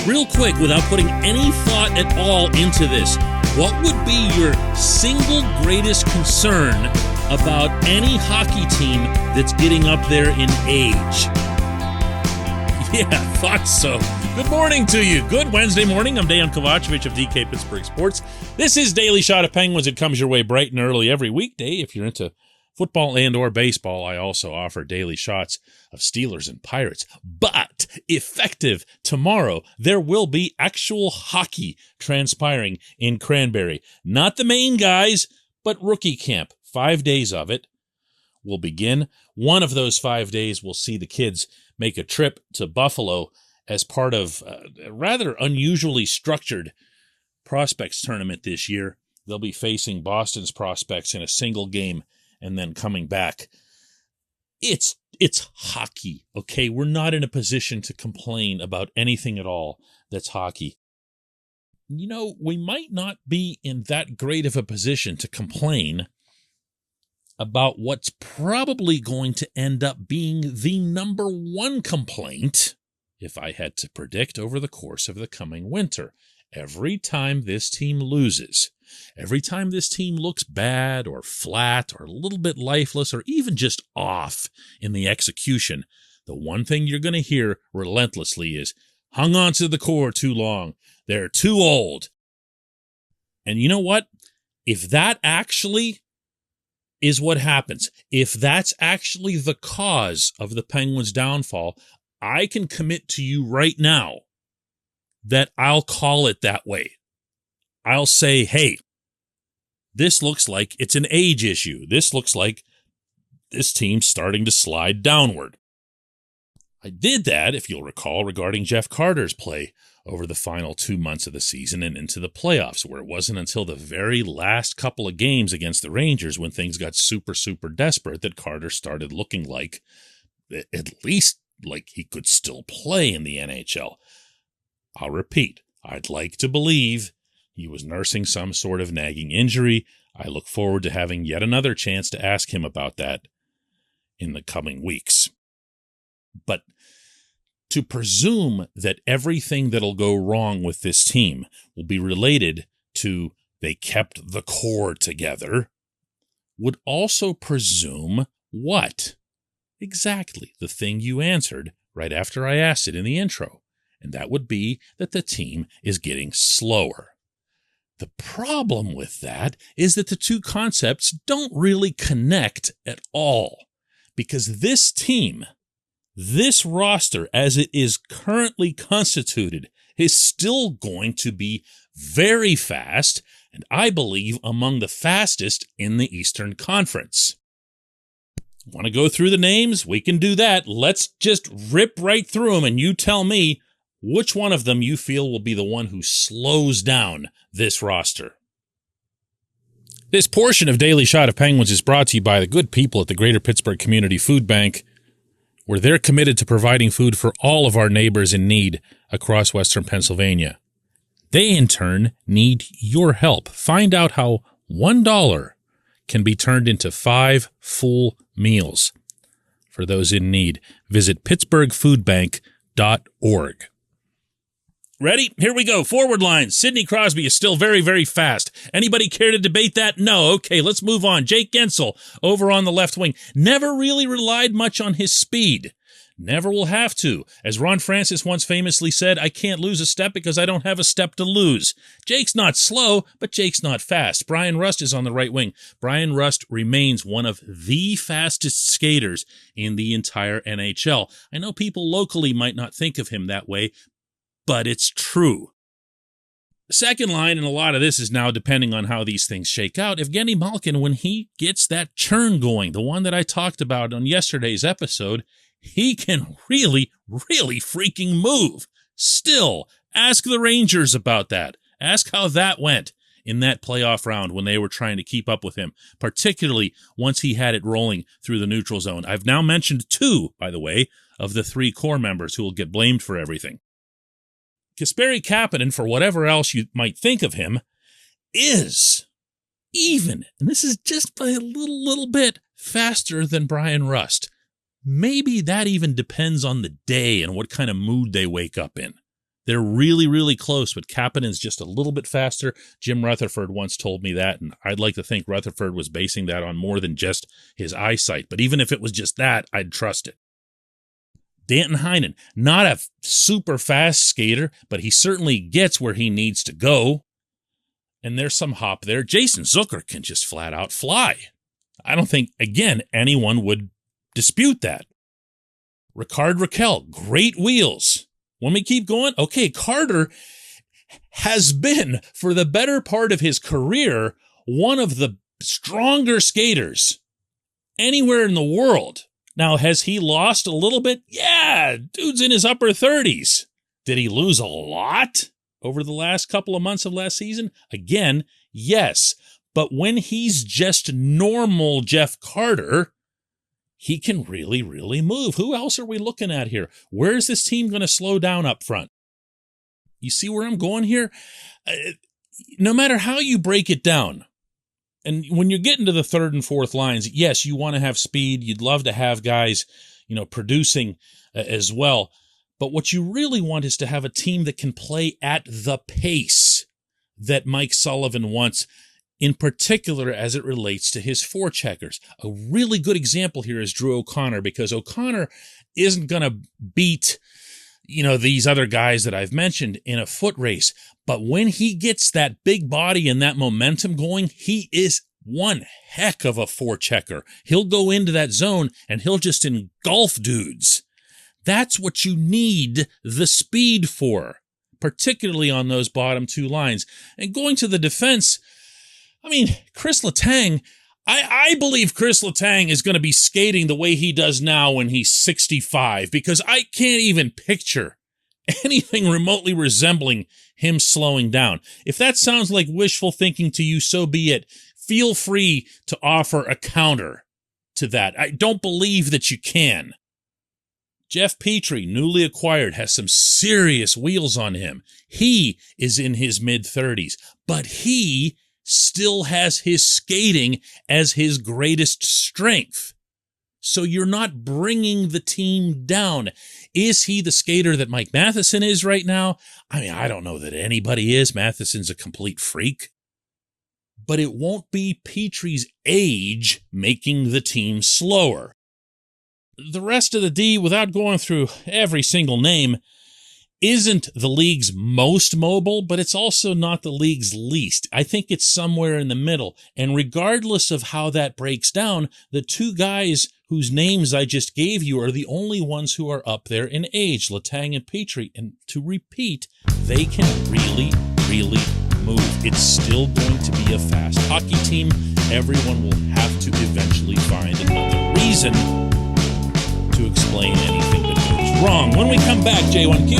Real quick, without putting any thought at all into this, what would be your single greatest concern about any hockey team that's getting up there in age? Yeah, thought so. Good morning to you. Good Wednesday morning. I'm Dejan Kovacevic of DK Pittsburgh Sports. This is Daily Shot of Penguins. It comes your way bright and early every weekday. If you're into football and or baseball, I also offer daily shots of Steelers and Pirates. But effective tomorrow, there will be actual hockey transpiring in Cranberry. Not the main guys, but rookie camp. 5 days of it will begin. One of those 5 days will see the kids make a trip to Buffalo as part of a rather unusually structured prospects tournament this year. They'll be facing Boston's prospects in a single game and then coming back. It's hockey, okay? We're not in a position to complain about anything at all that's hockey. You know, we might not be in that great of a position to complain about what's probably going to end up being the number one complaint, if I had to predict, over the course of the coming winter. Every time this team loses, every time this team looks bad or flat or a little bit lifeless or even just off in the execution, the one thing you're going to hear relentlessly is, hung on to the core too long. They're too old. And you know what? If that actually is what happens, if that's actually the cause of the Penguins' downfall, I can commit to you right now that I'll call it that way. I'll say, hey, this looks like it's an age issue. This looks like this team's starting to slide downward. I did that, if you'll recall, regarding Jeff Carter's play over the final 2 months of the season and into the playoffs, where it wasn't until the very last couple of games against the Rangers when things got super, super desperate that Carter started looking like, at least like he could still play in the NHL. I'll repeat, I'd like to believe he was nursing some sort of nagging injury. I look forward to having yet another chance to ask him about that in the coming weeks. But to presume that everything that'll go wrong with this team will be related to they kept the core together would also presume what? Exactly the thing you answered right after I asked it in the intro. And that would be that the team is getting slower. The problem with that is that the two concepts don't really connect at all, because this team, this roster as it is currently constituted, is still going to be very fast, and I believe among the fastest in the Eastern Conference. Want to go through the names? We can do that. Let's just rip right through them, and you tell me which one of them you feel will be the one who slows down this roster. This portion of Daily Shot of Penguins is brought to you by the good people at the Greater Pittsburgh Community Food Bank, where they're committed to providing food for all of our neighbors in need across Western Pennsylvania. They, in turn, need your help. Find out how $1 can be turned into 5 full meals for those in need. Visit pittsburghfoodbank.org. Ready? Here we go. Forward line. Sidney Crosby is still very, very fast. Anybody care to debate that? No. Okay, let's move on. Jake Gensel over on the left wing. Never really relied much on his speed. Never will have to. As Ron Francis once famously said, I can't lose a step because I don't have a step to lose. Jake's not slow, but Jake's not fast. Brian Rust is on the right wing. Brian Rust remains one of the fastest skaters in the entire NHL. I know people locally might not think of him that way, but it's true. Second line, and a lot of this is now depending on how these things shake out, Evgeny Malkin, when he gets that churn going, the one that I talked about on yesterday's episode, he can really, really freaking move. Still, ask the Rangers about that. Ask how that went in that playoff round when they were trying to keep up with him, particularly once he had it rolling through the neutral zone. I've now mentioned 2, by the way, of the 3 core members who will get blamed for everything. Kasperi Kapanen, for whatever else you might think of him, is even, and this is just by a little bit, faster than Brian Rust. Maybe that even depends on the day and what kind of mood they wake up in. They're really, really close, but Kapanen's just a little bit faster. Jim Rutherford once told me that, and I'd like to think Rutherford was basing that on more than just his eyesight. But even if it was just that, I'd trust it. Danton Heinen, not a super fast skater, but he certainly gets where he needs to go. And there's some hop there. Jason Zucker can just flat out fly. I don't think, again, anyone would dispute that. Ricard Raquel, great wheels. Want me to keep going? Okay, Carter has been, for the better part of his career, one of the stronger skaters anywhere in the world. Now, has he lost a little bit? Yeah, dude's in his upper 30s. Did he lose a lot over the last couple of months of last season? Again, yes. But when he's just normal Jeff Carter, he can really, really move. Who else are we looking at here? Where is this team going to slow down up front? You see where I'm going here? No matter how you break it down, and when you're getting to the third and fourth lines, yes, you want to have speed. You'd love to have guys, producing as well. But what you really want is to have a team that can play at the pace that Mike Sullivan wants, in particular as it relates to his forecheckers. A really good example here is Drew O'Connor, because O'Connor isn't going to beat, these other guys that I've mentioned in a foot race. But when he gets that big body and that momentum going, he is one heck of a forechecker. He'll go into that zone and he'll just engulf dudes. That's what you need the speed for, particularly on those bottom two lines. And going to the defense, Chris Letang, I believe Chris Letang is going to be skating the way he does now when he's 65, because I can't even picture anything remotely resembling him slowing down. If that sounds like wishful thinking to you, so be it. Feel free to offer a counter to that. I don't believe that you can. Jeff Petrie, newly acquired, has some serious wheels on him. He is in his mid-30s, but he still has his skating as his greatest strength. So you're not bringing the team down. Is he the skater that Mike Matheson is right now? I don't know that anybody is. Matheson's a complete freak. But it won't be Petrie's age making the team slower. The rest of the D, without going through every single name, isn't the league's most mobile, but it's also not the league's least. I think it's somewhere in the middle. And regardless of how that breaks down, the two guys whose names I just gave you are the only ones who are up there in age, Letang and Petrie. And to repeat, they can really, really move. It's still going to be a fast hockey team. Everyone will have to eventually find another reason to explain anything that goes wrong. When we come back, J1Q.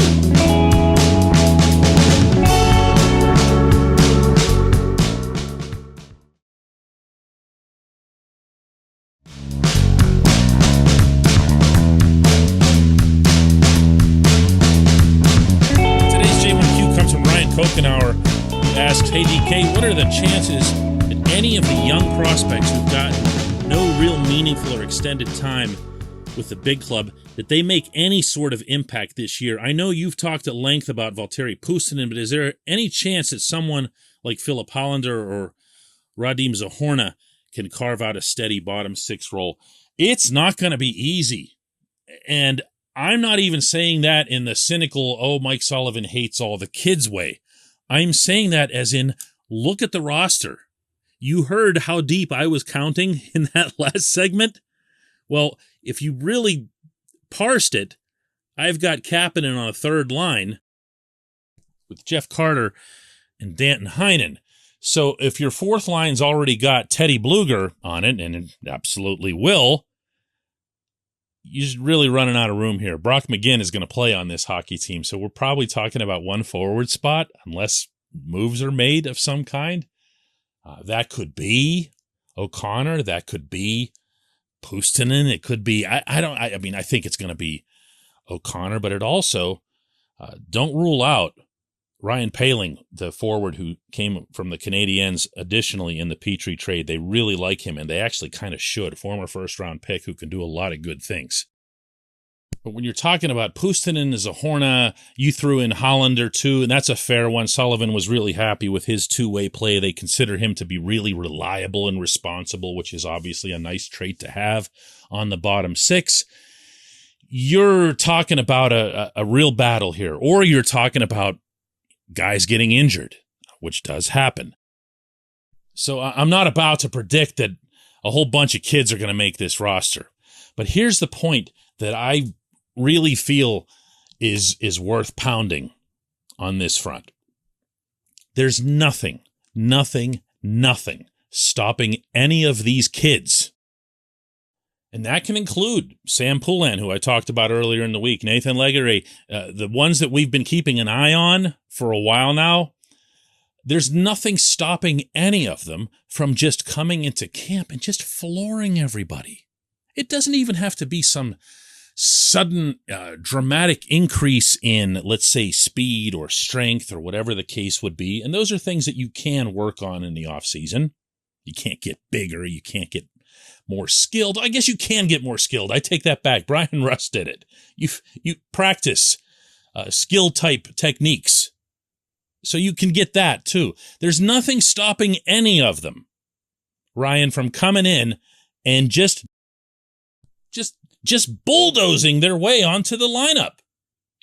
Today's J1Q comes from Ryan Kokenauer, who asks, hey DK, what are the chances that any of the young prospects who've gotten no real meaningful or extended time with the big club, that they make any sort of impact this year? I know you've talked at length about Valtteri Puustinen, but is there any chance that someone like Philip Hollander or Radim Zohorna can carve out a steady bottom six role? It's not going to be easy. And I'm not even saying that in the cynical, Mike Sullivan hates all the kids way. I'm saying that as in, look at the roster. You heard how deep I was counting in that last segment. Well, if you really parsed it, I've got Kapanen on a third line with Jeff Carter and Danton Heinen. So if your fourth line's already got Teddy Bluger on it, and it absolutely will, you're really running out of room here. Brock McGinn is going to play on this hockey team, so we're probably talking about one forward spot, unless moves are made of some kind. That could be O'Connor. That could be Puustinen. It could be, I think it's going to be O'Connor, but it also, don't rule out Ryan Poehling, the forward who came from the Canadiens additionally in the Petrie trade. They really like him, and they actually kind of should. Former first-round pick who can do a lot of good things. But when you're talking about Puustinen as a Horna, you threw in Hollander too, and that's a fair one. Sullivan was really happy with his two-way play. They consider him to be really reliable and responsible, which is obviously a nice trait to have on the bottom six. You're talking about a real battle here, or you're talking about guys getting injured, which does happen. So I'm not about to predict that a whole bunch of kids are going to make this roster. But here's the point that I really feel is worth pounding on this front. There's nothing stopping any of these kids. And that can include Sam Poulin, who I talked about earlier in the week, Nathan Legere, the ones that we've been keeping an eye on for a while now. There's nothing stopping any of them from just coming into camp and just flooring everybody. It doesn't even have to be some sudden dramatic increase in, let's say, speed or strength or whatever the case would be. And those are things that you can work on in the offseason. You can't get bigger. You can't get more skilled. I guess you can get more skilled. I take that back. Brian Russ did it. You practice skill type techniques. So you can get that too. There's nothing stopping any of them, Ryan, from coming in and just bulldozing their way onto the lineup.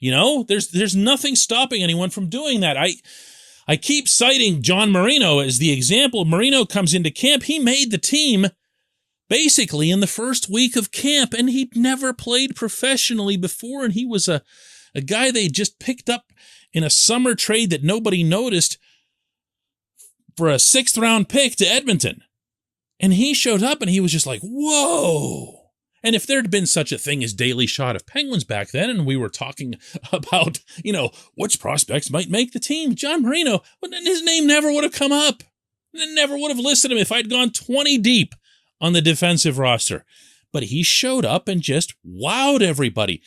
You know, there's nothing stopping anyone from doing that. I keep citing John Marino as the example. Marino comes into camp. He made the team basically in the first week of camp, and he'd never played professionally before, and he was a guy they just picked up in a summer trade that nobody noticed for a 6th-round pick to Edmonton. And he showed up, and he was just like, whoa. And if there had been such a thing as Daily Shot of Penguins back then, and we were talking about, which prospects might make the team, John Marino, his name never would have come up. Never would have listed him if I'd gone 20 deep on the defensive roster. But he showed up and just wowed everybody.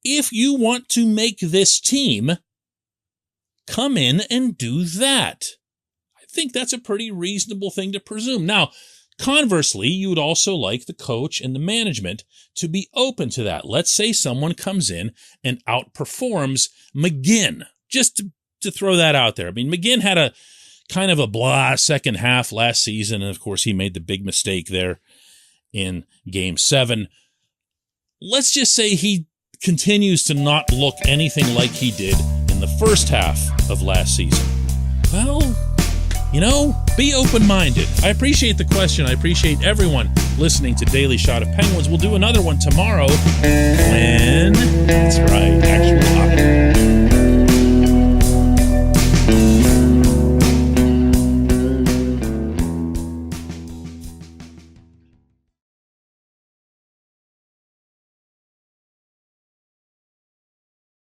If you want to make this team, come in and do that. I think that's a pretty reasonable thing to presume. Now, conversely, you would also like the coach and the management to be open to that. Let's say someone comes in and outperforms McGinn, just to throw that out there. I mean, McGinn had a kind of a blah second half last season, and of course he made the big mistake there in Game 7. Let's just say he continues to not look anything like he did in the first half of last season. Well, be open-minded. I appreciate the question. I appreciate everyone listening to Daily Shot of Penguins. We'll do another one tomorrow when, that's right, actual hockey